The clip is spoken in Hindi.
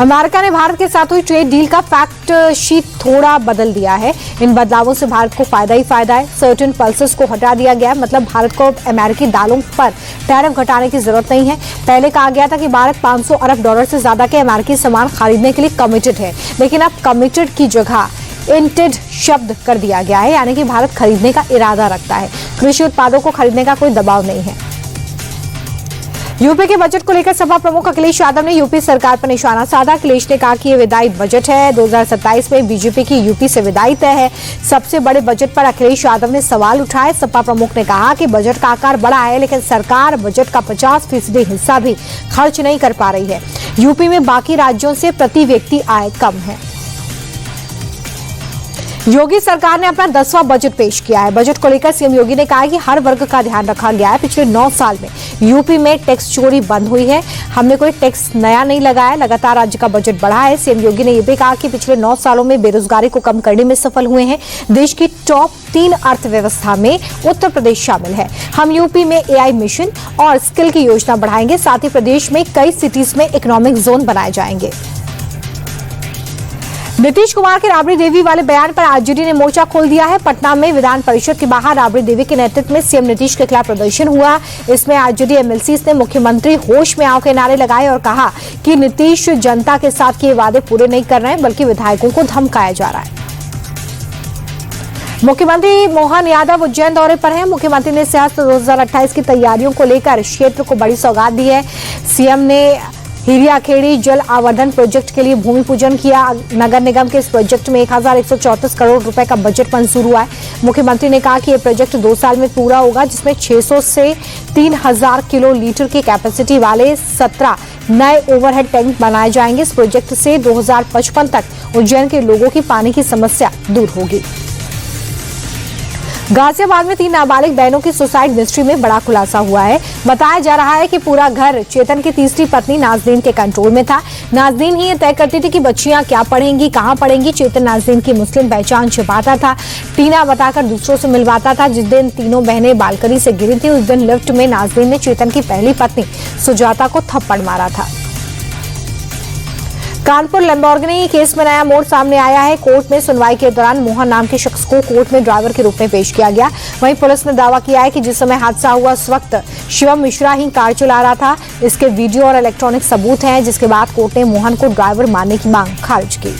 अमेरिका ने भारत के साथ हुई ट्रेड डील का फैक्ट शीट थोड़ा बदल दिया है। इन बदलावों से भारत को फायदा ही फायदा है। सर्टेन पल्सेस को हटा दिया गया है, मतलब भारत को अमेरिकी दालों पर टैरिफ घटाने की जरूरत नहीं है। पहले कहा गया था कि भारत 500 अरब डॉलर से ज्यादा के अमेरिकी सामान खरीदने के लिए कमिटेड है, लेकिन अब कमिटेड की जगह इंटेड शब्द कर दिया गया है, यानी कि भारत खरीदने का इरादा रखता है। कृषि उत्पादों को खरीदने का कोई दबाव नहीं है। यूपी के बजट को लेकर सपा प्रमुख अखिलेश यादव ने यूपी सरकार पर निशाना साधा। अखिलेश ने कहा कि ये विदाई बजट है। 2027 में बीजेपी की यूपी से विदाई तय है। सबसे बड़े बजट पर अखिलेश यादव ने सवाल उठाए। सपा प्रमुख ने कहा कि बजट का आकार बड़ा है, लेकिन सरकार बजट का 50% हिस्सा भी खर्च नहीं कर पा रही है। यूपी में बाकी राज्यों से प्रति व्यक्ति आय कम है। योगी सरकार ने अपना 10वां बजट पेश किया है। बजट को लेकर सीएम योगी ने कहा कि हर वर्ग का ध्यान रखा गया है। पिछले 9 साल में यूपी में टैक्स चोरी बंद हुई है। हमने कोई टैक्स नया नहीं लगाया, लगातार राज्य का बजट बढ़ा है। सीएम योगी ने यह भी कहा कि पिछले 9 सालों में बेरोजगारी को कम करने में सफल हुए हैं। देश की टॉप 3 अर्थव्यवस्था में उत्तर प्रदेश शामिल है। हम यूपी में एआई मिशन और स्किल की योजना बढ़ाएंगे। साथ ही प्रदेश में कई सिटीज में इकोनॉमिक जोन बनाए जाएंगे। नीतीश कुमार के राबड़ी देवी वाले बयान पर आरजेडी ने मोर्चा खोल दिया है। पटना में विधान परिषद के बाहर राबड़ी देवी के नेतृत्व में सीएम नीतीश के खिलाफ प्रदर्शन हुआ। इसमें आरजेडी एमएलसी ने मुख्यमंत्री होश में आओ के नारे लगाए और कहा कि नीतीश जनता के साथ किए वादे पूरे नहीं कर रहे हैं, बल्कि विधायकों को धमकाया जा रहा है। मुख्यमंत्री मोहन यादव उज्जैन दौरे पर हैं। मुख्यमंत्री ने सियासत 2028 की तैयारियों को लेकर क्षेत्र को बड़ी सौगात दी है। सीएम ने हिरियाखेड़ी जल आवर्धन प्रोजेक्ट के लिए भूमि पूजन किया। नगर निगम के इस प्रोजेक्ट में 1134 करोड़ रुपए का बजट मंजूर हुआ है। मुख्यमंत्री ने कहा कि यह प्रोजेक्ट 2 साल में पूरा होगा, जिसमें 600 से 3000 किलो लीटर की कैपेसिटी वाले 17 नए ओवरहेड टैंक बनाए जाएंगे। इस प्रोजेक्ट से 2055 तक उज्जैन के लोगों की पानी की समस्या दूर होगी। गाजियाबाद में 3 नाबालिग बहनों की सुसाइड मिस्ट्री में बड़ा खुलासा हुआ है। बताया जा रहा है कि पूरा घर चेतन की तीसरी पत्नी नाजनीन के कंट्रोल में था। नाजनीन ही ये तय करती थी कि बच्चियां क्या पढ़ेंगी, कहां पढ़ेंगी। चेतन नाजनीन की मुस्लिम पहचान छिपाता था, टीना बताकर दूसरों से मिलवाता था। जिस दिन तीनों बहनें बालकनी से गिरी थी, उस दिन लिफ्ट में नाजनीन ने चेतन की पहली पत्नी सुजाता को थप्पड़ मारा था। कानपुर लैम्बोर्गिनी केस में नया मोड़ सामने आया है। कोर्ट में सुनवाई के दौरान मोहन नाम के शख्स को कोर्ट में ड्राइवर के रूप में पेश किया गया। वहीं पुलिस ने दावा किया है कि जिस समय हादसा हुआ उस वक्त शिवम मिश्रा ही कार चला रहा था। इसके वीडियो और इलेक्ट्रॉनिक सबूत हैं, जिसके बाद कोर्ट ने मोहन को ड्राइवर मानने की मांग खारिज की।